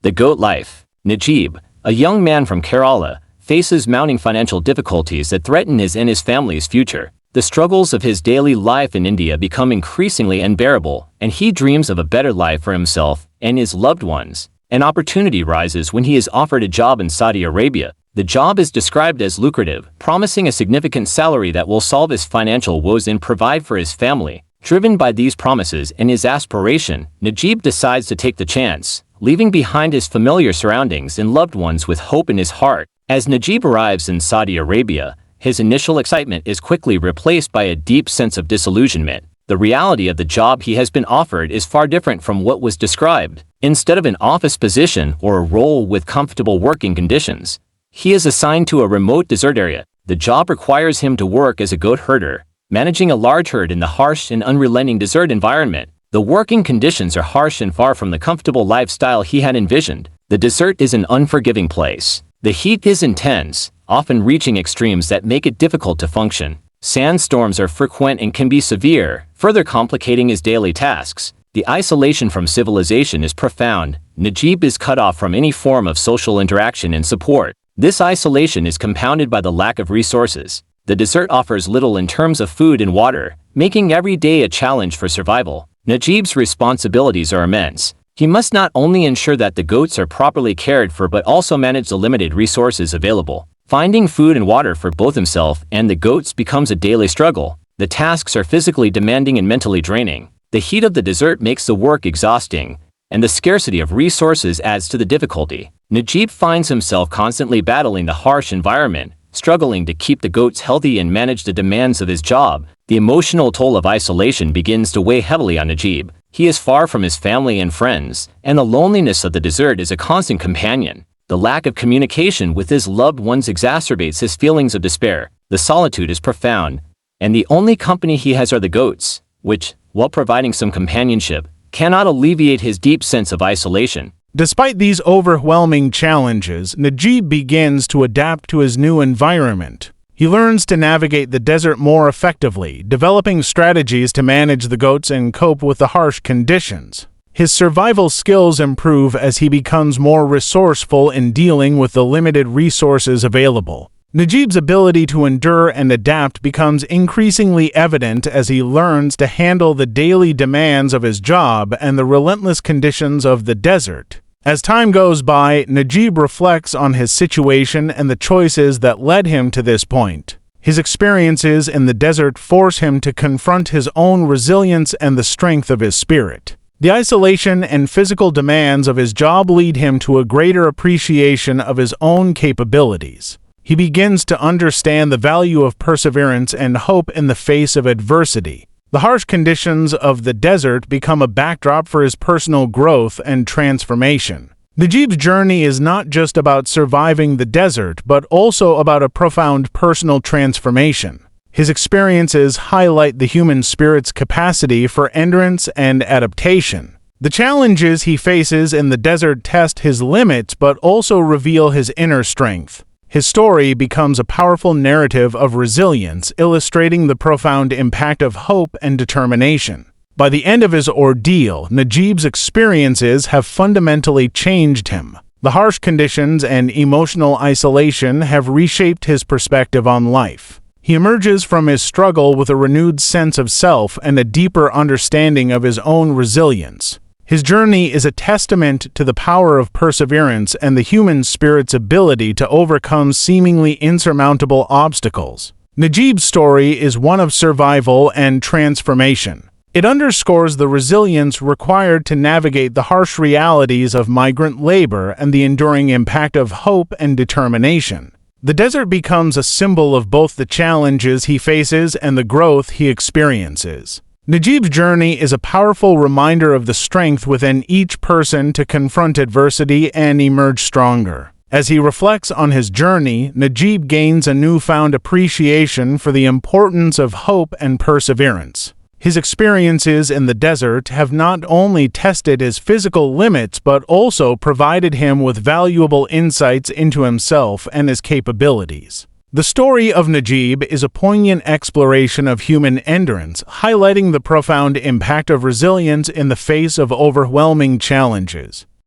The Goat Life. Najib, a young man from Kerala, faces mounting financial difficulties that threaten his and his family's future. The struggles of his daily life in India become increasingly unbearable, and he dreams of a better life for himself and his loved ones. An opportunity rises when he is offered a job in Saudi Arabia. The job is described as lucrative, promising a significant salary that will solve his financial woes and provide for his family. Driven by these promises and his aspiration, Najib decides to take the chance, leaving behind his familiar surroundings and loved ones with hope in his heart. As Najib arrives in Saudi Arabia, his initial excitement is quickly replaced by a deep sense of disillusionment. The reality of the job he has been offered is far different from what was described. Instead of an office position or a role with comfortable working conditions, he is assigned to a remote desert area. The job requires him to work as a goat herder, managing a large herd in the harsh and unrelenting desert environment. The working conditions are harsh and far from the comfortable lifestyle he had envisioned. The desert is an unforgiving place. The heat is intense, often reaching extremes that make it difficult to function. Sandstorms are frequent and can be severe, further complicating his daily tasks. The isolation from civilization is profound. Najib is cut off from any form of social interaction and support. This isolation is compounded by the lack of resources. The desert offers little in terms of food and water, making every day a challenge for survival. Najib's responsibilities are immense. He must not only ensure that the goats are properly cared for but also manage the limited resources available. Finding food and water for both himself and the goats becomes a daily struggle. The tasks are physically demanding and mentally draining. The heat of the desert makes the work exhausting, and the scarcity of resources adds to the difficulty. Najib finds himself constantly battling the harsh environment, struggling to keep the goats healthy and manage the demands of his job. The emotional toll of isolation begins to weigh heavily on Najib. He is far from his family and friends, and the loneliness of the desert is a constant companion. The lack of communication with his loved ones exacerbates his feelings of despair. The solitude is profound, and the only company he has are the goats, which, while providing some companionship, cannot alleviate his deep sense of isolation. Despite these overwhelming challenges, Najib begins to adapt to his new environment. He learns to navigate the desert more effectively, developing strategies to manage the goats and cope with the harsh conditions. His survival skills improve as he becomes more resourceful in dealing with the limited resources available. Najib's ability to endure and adapt becomes increasingly evident as he learns to handle the daily demands of his job and the relentless conditions of the desert. As time goes by, Najib reflects on his situation and the choices that led him to this point. His experiences in the desert force him to confront his own resilience and the strength of his spirit. The isolation and physical demands of his job lead him to a greater appreciation of his own capabilities. He begins to understand the value of perseverance and hope in the face of adversity. The harsh conditions of the desert become a backdrop for his personal growth and transformation. Najib's journey is not just about surviving the desert, but also about a profound personal transformation. His experiences highlight the human spirit's capacity for endurance and adaptation. The challenges he faces in the desert test his limits but also reveal his inner strength. His story becomes a powerful narrative of resilience, illustrating the profound impact of hope and determination. By the end of his ordeal, Najib's experiences have fundamentally changed him. The harsh conditions and emotional isolation have reshaped his perspective on life. He emerges from his struggle with a renewed sense of self and a deeper understanding of his own resilience. His journey is a testament to the power of perseverance and the human spirit's ability to overcome seemingly insurmountable obstacles. Najib's story is one of survival and transformation. It underscores the resilience required to navigate the harsh realities of migrant labor and the enduring impact of hope and determination. The desert becomes a symbol of both the challenges he faces and the growth he experiences. Najib's journey is a powerful reminder of the strength within each person to confront adversity and emerge stronger. As he reflects on his journey, Najib gains a newfound appreciation for the importance of hope and perseverance. His experiences in the desert have not only tested his physical limits but also provided him with valuable insights into himself and his capabilities. The story of Najib is a poignant exploration of human endurance, highlighting the profound impact of resilience in the face of overwhelming challenges.